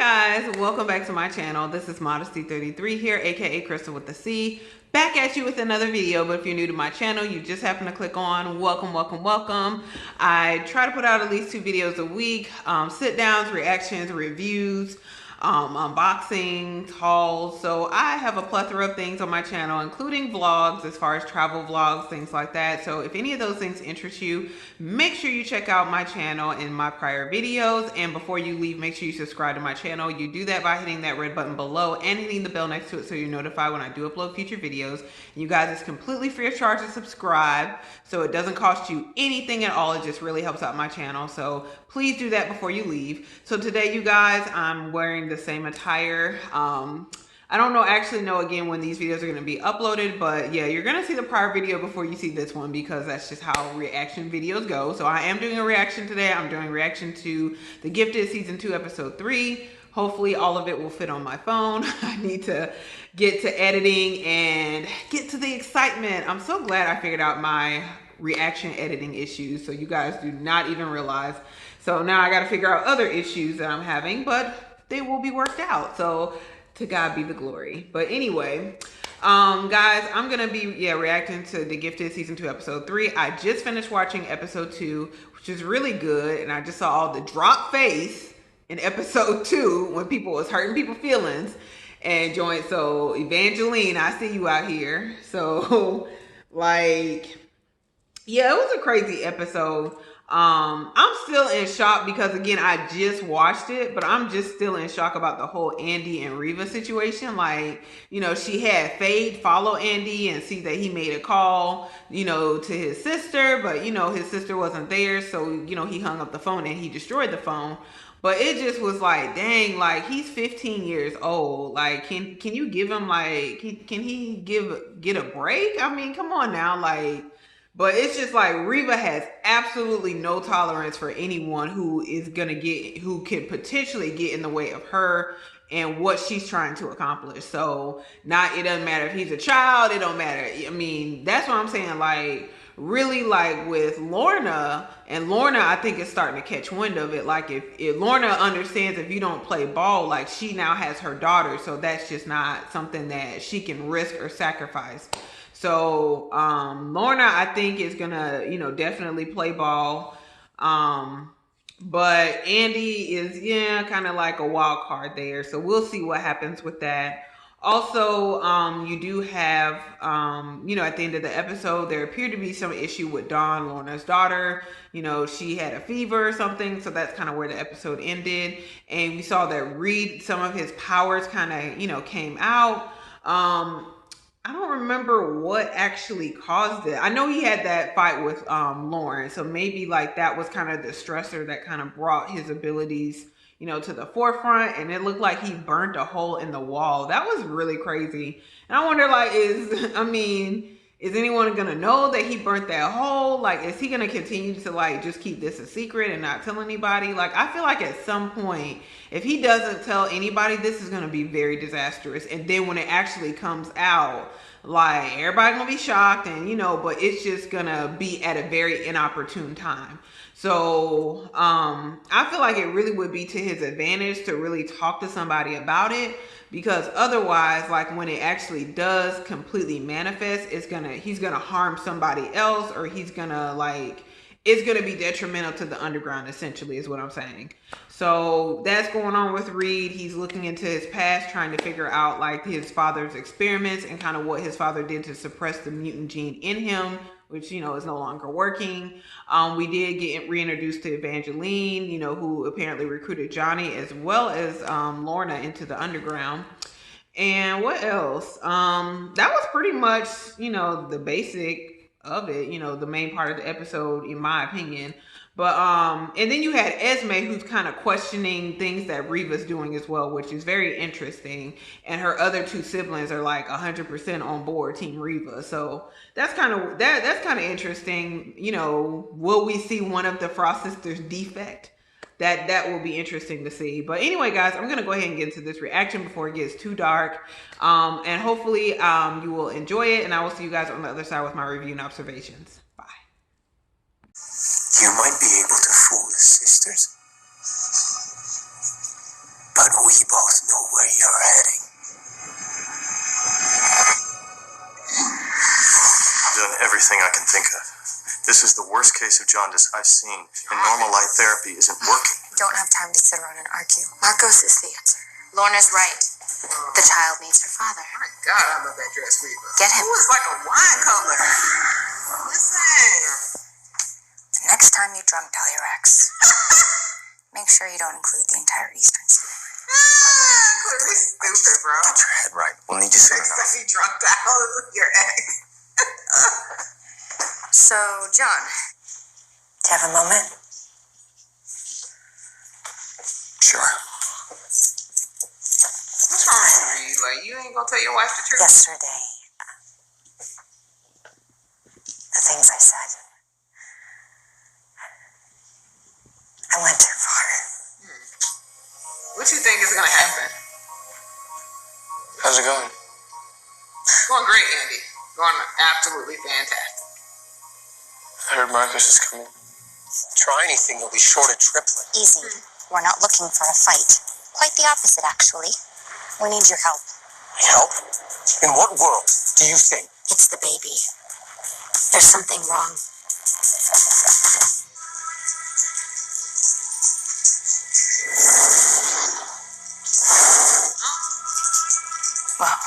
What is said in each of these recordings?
Guys, welcome back to my channel. This is Modesty33 here, aka Crystal with the C. Back at you with another video, but if you're new to my channel, you just happen to click on, welcome. I try to put out at least 2 videos a week, sit downs, reactions, reviews, unboxings, hauls. So I have a plethora of things on my channel, including vlogs, as far as travel vlogs, things like that. So if any of those things interest you, make sure you check out my channel and my prior videos. And before you leave, make sure you subscribe to my channel. You do that by hitting that red button below and hitting the bell next to it so you're notified when I do upload future videos. And you guys, it's completely free of charge to subscribe, so it doesn't cost you anything at all. It just really helps out my channel. So please do that before you leave. So today, you guys, I'm wearing the same attire. I don't actually know again when these videos are going to be uploaded, but yeah, you're going to see the prior video before you see this one because that's just how reaction videos go. So I am doing a reaction today. I'm doing a reaction to The Gifted Season 2 Episode 3. Hopefully all of it will fit on my phone. I need to get to editing and get to the excitement. I'm so glad I figured out my reaction editing issues, so you guys do not even realize. So now I got to figure out other issues that I'm having, but they will be worked out. So to God be the glory. But anyway, guys, I'm gonna be reacting to The Gifted Season 2 Episode 3. I just finished watching Episode 2, which is really good, and I just saw all the drop face in Episode 2 when people was hurting people's feelings and joined. So Evangeline, I see you out here. So like, yeah, it was a crazy episode. I'm still in shock because again, I just watched it, but I'm just still in shock about the whole Andy and Reva situation. Like, you know, she had Fade follow Andy and see that he made a call, you know, to his sister, but you know, his sister wasn't there. So, you know, he hung up the phone and he destroyed the phone. But it just was like, dang, like he's 15 years old. Like, can you give him like, can he get a break? I mean, come on now, like. But it's just like Reva has absolutely no tolerance for anyone who could potentially get in the way of her and what she's trying to accomplish. So it doesn't matter if he's a child, it don't matter. I mean, that's what I'm saying. Like, really, like with Lorna, and Lorna, I think is starting to catch wind of it. Like if Lorna understands if you don't play ball, like she now has her daughter, so that's just not something that she can risk or sacrifice. So Lorna, I think, is gonna, you know, definitely play ball. But Andy is, kind of like a wild card there. So we'll see what happens with that. Also, you do have, at the end of the episode, there appeared to be some issue with Dawn, Lorna's daughter. You know, she had a fever or something. So that's kind of where the episode ended. And we saw that Reed, some of his powers kind of, came out. I don't remember what actually caused it. I know he had that fight with Lauren, so maybe like that was kind of the stressor that kind of brought his abilities, to the forefront. And it looked like he burnt a hole in the wall. That was really crazy. And I wonder, like, is anyone gonna know that he burnt that hole? Like, is he gonna continue to like just keep this a secret and not tell anybody? Like, I feel like at some point, if he doesn't tell anybody, this is gonna be very disastrous. And then when it actually comes out, like everybody gonna be shocked, and but it's just gonna be at a very inopportune time. So I feel like it really would be to his advantage to really talk to somebody about it, because otherwise, like when it actually does completely manifest, he's gonna harm somebody else, or it's gonna be detrimental to the underground, essentially, is what I'm saying. So that's going on with Reed. He's looking into his past, trying to figure out like his father's experiments and kind of what his father did to suppress the mutant gene in him, which, is no longer working. We did get reintroduced to Evangeline, who apparently recruited Johnny as well as Lorna into the underground. And what else? That was pretty much, the basic of it, the main part of the episode, in my opinion. But and then you had Esme, who's kind of questioning things that Reva's doing as well, which is very interesting. And her other 2 siblings are like 100% on board Team Reva. So that's kind of interesting. Will we see one of the Frost sisters defect? That will be interesting to see. But anyway, guys, I'm gonna go ahead and get into this reaction before it gets too dark. And hopefully you will enjoy it, and I will see you guys on the other side with my review and observations. Bye. You might be able to fool the sisters, but But we both know where you're heading. I've done everything I can think of. This is the worst case of jaundice I've seen, and normal light therapy isn't working. We don't have time to sit around and argue. Marcos is the answer. Lorna's right. The child needs her father. Oh my God, I love that dress weaver. Get him. Ooh, it's like a wine color. Listen. Next time you drunk dial your ex, make sure you don't include the entire Eastern Seaboard. Clarice stupid, bro. Get your head right. We'll need you soon Next enough. time you drunk dial your ex. So, John, do you have a moment? Sure. What's wrong with you? Like, you ain't gonna tell your wife the truth? Yesterday, the things I said, I went too far. What you think is gonna happen? How's it going? Going great, Andy. Going absolutely fantastic. I heard Marcos is coming. Try anything, you'll be short a triplet. Easy. We're not looking for a fight. Quite the opposite, actually. We need your help. Help? In what world do you think? It's the baby. There's something wrong. Well,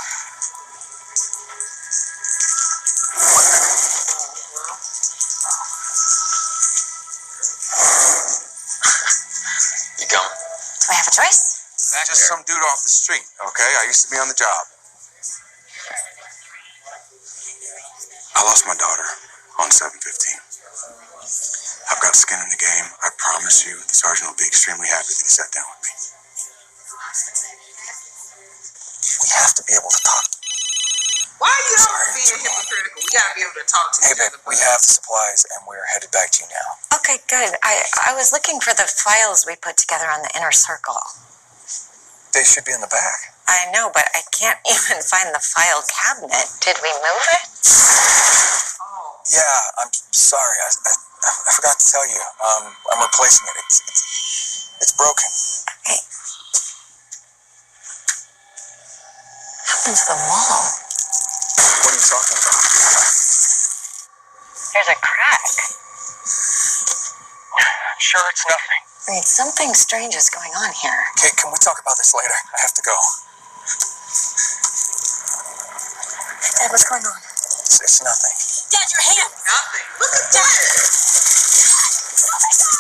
You going? do I have a choice? That's just some dude off the street, okay? I used to be on the job. I lost my daughter on 7/15. I've got skin in the game. I promise you, the sergeant will be extremely happy that he sat down with me. We have to be able to talk. Why are you always being hypocritical? We gotta be able to talk to Hey, each babe, other. we have the supplies, and we're headed back to you now. Okay, good. I was looking for the files we put together on the inner circle. They should be in the back. I know, but I can't even find the file cabinet. Did we move it? Oh, Yeah, I'm sorry. I forgot to tell you. I'm replacing it. It's broken. Hey. What happened to the wall? What are you talking about? There's a crack. Sure, it's nothing. Wait, something strange is going on here. Okay, can we talk about this later? I have to go. Dad, what's going on? It's nothing. Dad, your hand! nothing. Look at that. Oh my God!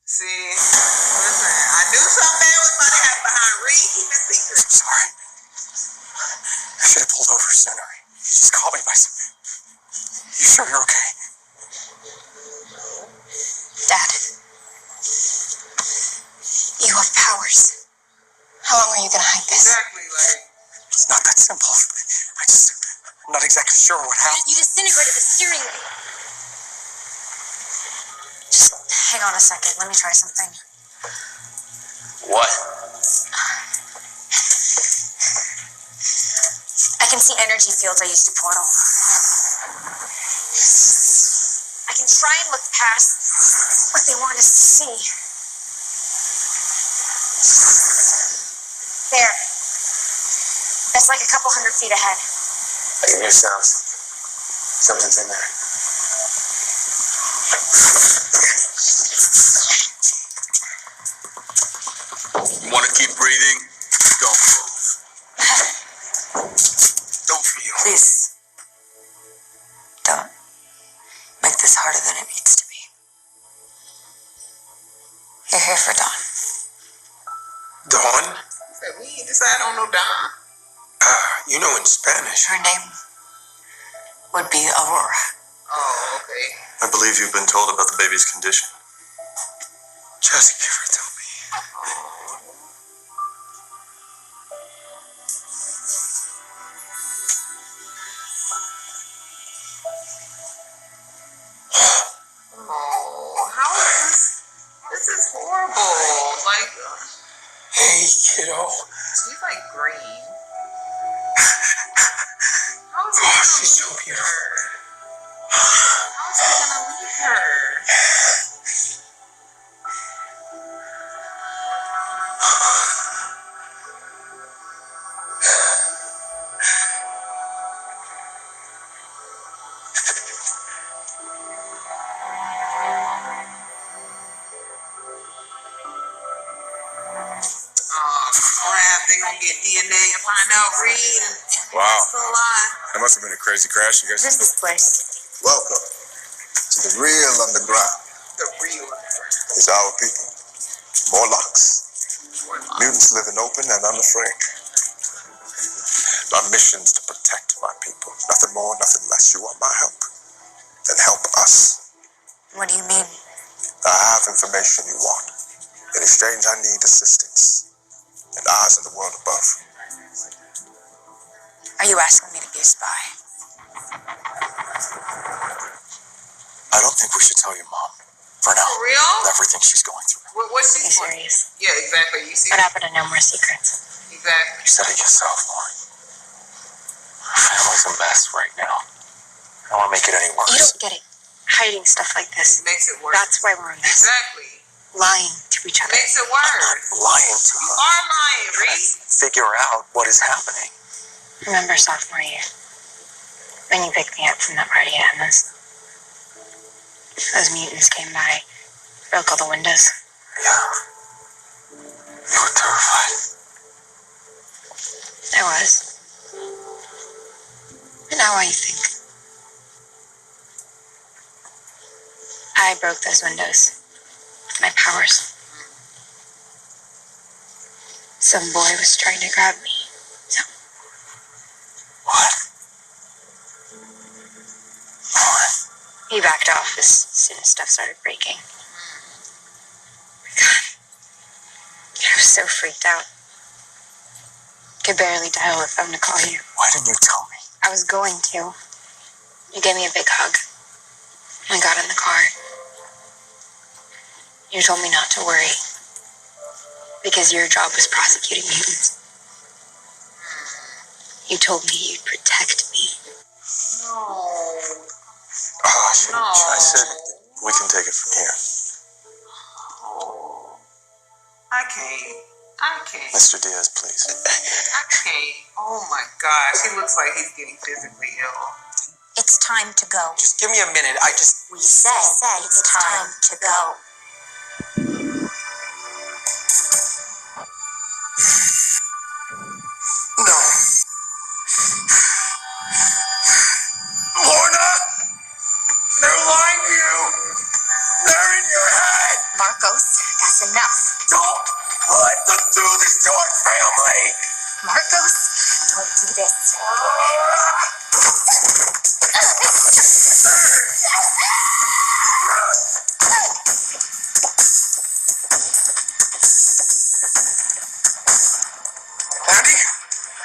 See, listen, I knew something bad was about to happen behind Reed. Keep it secret. I'm sorry. I should have pulled over sooner. Just call me by some... You sure you're okay? Dad, you have powers. How long are you gonna hide this? Exactly, like, It's not that simple. I'm not exactly sure what happened. You disintegrated the steering wheel. Just hang on a second. Let me try something. What? I can see energy fields I used to portal. I can try and look past what they want us to see. There. That's like a couple 100 feet ahead. I can hear sounds. Something's in there. You want to keep breathing? Don't move. Don't feel. Please. Don't make this harder than it needs to be. You're here for Dawn. Dawn? said, we ain't decide on no Don. You know in Spanish. Her name would be Aurora. Oh, okay. I believe you've been told about the baby's condition. Just give her to me. Oh, how is this? This is horrible. Like, Hey, kiddo. she's like green. How is Oh, this? she's so beautiful. How's he gonna leave her? Oh crap, they gonna get DNA and find out Reed and Wow. still alive. That must have been a crazy crash, you guys. This is this place. Welcome to the real underground. The real It's our people. Morlocks. Mutants living open and unafraid. My mission is to protect my people. Nothing more, nothing less. You want my help? Then help us. What do you mean? I have information you want. In exchange, I need assistance and eyes in the world above. Are you asking me to be a spy? I don't think we should tell your mom. For now. For real? Everything she's going through. What's Are she you doing? serious? Yeah, exactly. You see? What happened to No More Secrets? Exactly. You said it yourself, Lauren. Our family's a mess right now. I don't want to make it any You worse. don't get it. Hiding stuff like this. Makes it worse. That's why we're in this. Exactly. Lying to each other. Makes it worse. Lying to You her. are lying, Reed. Figure out what is happening. Remember sophomore year? When you picked me up from that party at Emma's? Those mutants came by, broke all the windows. Yeah. You were terrified. I was. And now what do you think? I broke those windows with my powers. Some boy was trying to grab me. So What? Lauren. he backed off as soon as stuff started breaking. God, I was so freaked out. Could barely dial the phone to call you. Why didn't you tell me? I was going to. You gave me a big hug. I got in the car. You told me not to worry. Because your job was prosecuting mutants. You told me you'd protect me. No. Oh, I said we can take it from here. Oh. I can't. Mr. Diaz, please. I can't. Oh my gosh. He looks like he's getting physically ill. It's time to go. Just give me a minute. We said it's time to go. No. Lorna! They're lying to you! They're in your head! Marcos, that's enough. Don't let them do this to our family! Marcos, don't do this. Andy,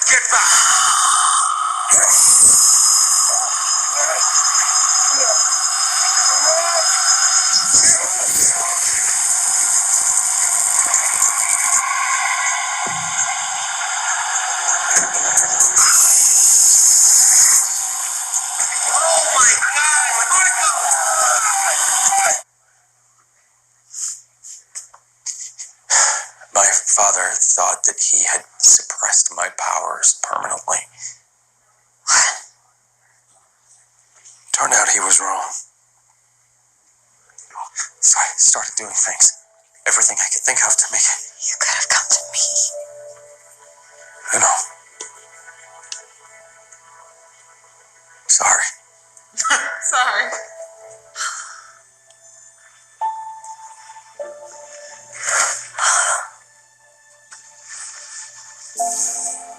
get back! Oh my God, Marco! My father thought that he had suppressed my powers permanently. Turned out he was wrong. So I started doing things. Everything I could think of to make it. You could have come to me. You know. Sorry. Sorry.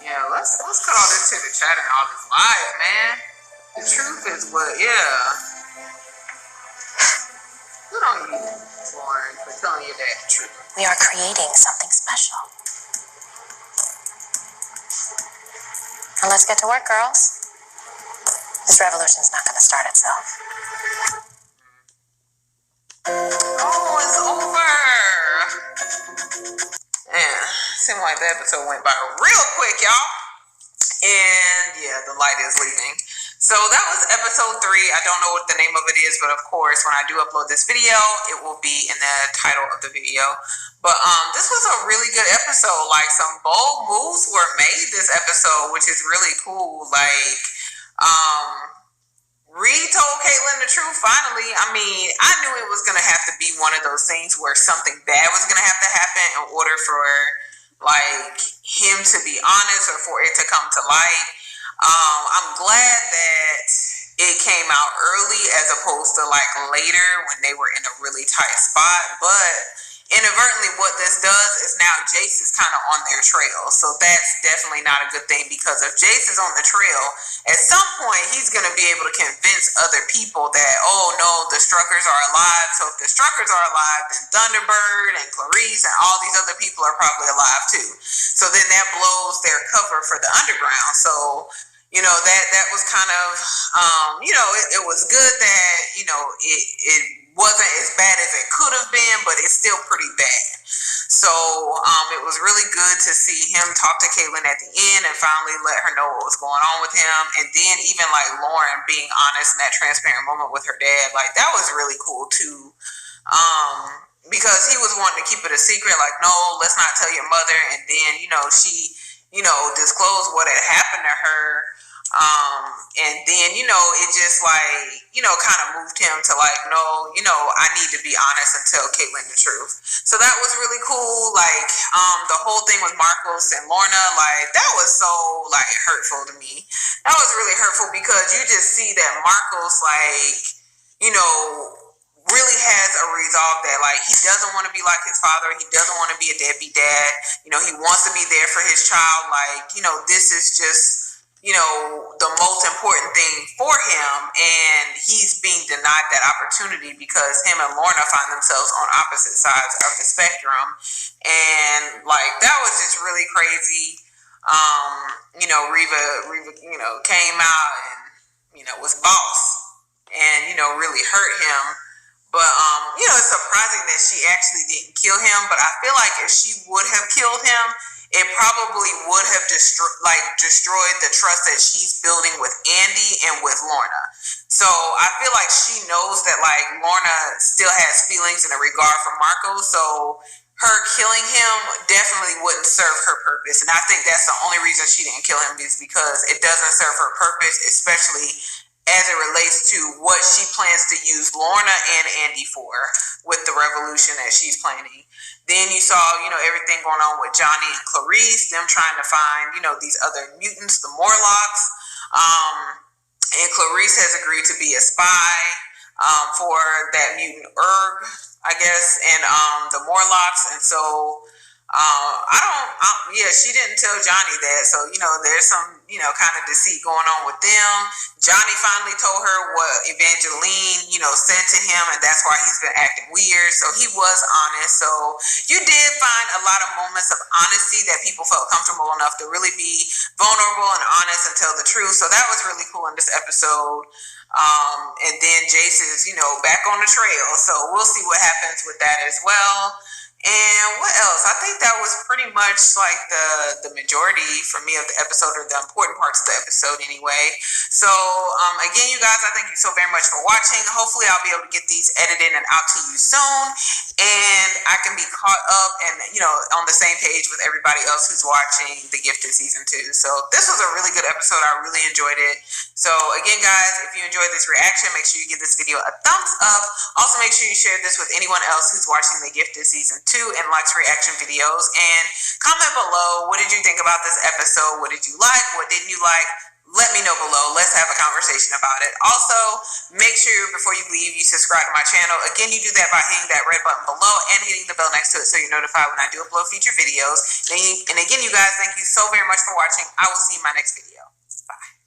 Yeah, let's cut all this chit chat and all this lies, man. The truth is what, yeah. Good on you, Lauren, for telling your dad the truth. We are creating something special. Now let's get to work, girls. This revolution's not going to start itself. Oh, it's over. Man, seemed like the episode went by real quick, y'all. And yeah, the light is leaving. So that was episode 3. I don't know what the name of it is, but of course, when I do upload this video, it will be in the title of the video. But this was a really good episode. Like, some bold moves were made this episode, which is really cool. Like, Reed told Caitlyn the truth finally. I mean, I knew it was gonna have to be one of those things where something bad was gonna have to happen in order for like him to be honest or for it to come to light. I'm glad that it came out early as opposed to like later when they were in a really tight spot. But inadvertently, what this does is now Jace is kind of on their trail. So that's definitely not a good thing, because if Jace is on the trail, at some point he's going to be able to convince other people that, oh no, the Struckers are alive. So if the Struckers are alive, then Thunderbird and Clarice and all these other people are probably alive too. So then that blows their cover for the underground. So, you know, that was kind of, you know, it was good that, you know, it wasn't as bad as it could have been, but it's still pretty bad. So it was really good to see him talk to Caitlyn at the end and finally let her know what was going on with him. And then even like Lauren being honest in that transparent moment with her dad, like that was really cool too. Because he was wanting to keep it a secret, like, no, let's not tell your mother. And then, you know, she, you know, disclosed what had happened to her. And then, you know, it just like, you know, kind of moved him to like, no, you know, I need to be honest and tell Caitlyn the truth. So that was really cool. Like, the whole thing with Marcos and Lorna, like, that was so like hurtful to me. That was really hurtful because you just see that Marcos, like, you know, really has a resolve that like he doesn't want to be like his father. He doesn't want to be a deadbeat dad. You know, he wants to be there for his child. Like, you know, this is just, you know, the most important thing for him, and he's being denied that opportunity because him and Lorna find themselves on opposite sides of the spectrum. And like that was just really crazy. You know, Reva, you know, came out and, you know, was boss and, you know, really hurt him. But, you know, it's surprising that she actually didn't kill him. But I feel like if she would have killed him, it probably would have destroyed the trust that she's building with Andy and with Lorna. So I feel like she knows that, like, Lorna still has feelings and a regard for Marco. So her killing him definitely wouldn't serve her purpose. And I think that's the only reason she didn't kill him, is because it doesn't serve her purpose, especially as it relates to what she plans to use Lorna and Andy for with the revolution that she's planning. Then you saw, you know, everything going on with Johnny and Clarice, them trying to find, you know, these other mutants, the Morlocks. And Clarice has agreed to be a spy for that mutant Erg, I guess, and the Morlocks. And so she didn't tell Johnny that. So, you know, there's some, you know, kind of deceit going on with them. Johnny finally told her what Evangeline, you know, said to him, and that's why he's been acting weird. So he was honest. So you did find a lot of moments of honesty that people felt comfortable enough to really be vulnerable and honest and tell the truth. So that was really cool in this episode. And then Jace is, you know, back on the trail. So we'll see what happens with that as well. And what else? I think that was pretty much like the majority for me of the episode, or the important parts of the episode anyway. So again, you guys, I thank you so very much for watching. Hopefully I'll be able to get these edited and out to you soon, and I can be caught up and, you know, on the same page with everybody else who's watching The Gifted Season 2. So this was a really good episode. I really enjoyed it. So again, guys, if you enjoyed this reaction, make sure you give this video a thumbs up. Also, make sure you share this with anyone else who's watching The Gifted Season 2 and likes reaction videos. And comment below, what did you think about this episode? What did you like? What didn't you like? Let me know below. Let's have a conversation about it. Also, make sure before you leave, you subscribe to my channel. Again, you do that by hitting that red button below and hitting the bell next to it so you're notified when I do upload future videos. And again, you guys, thank you so very much for watching. I will see you in my next video. Bye.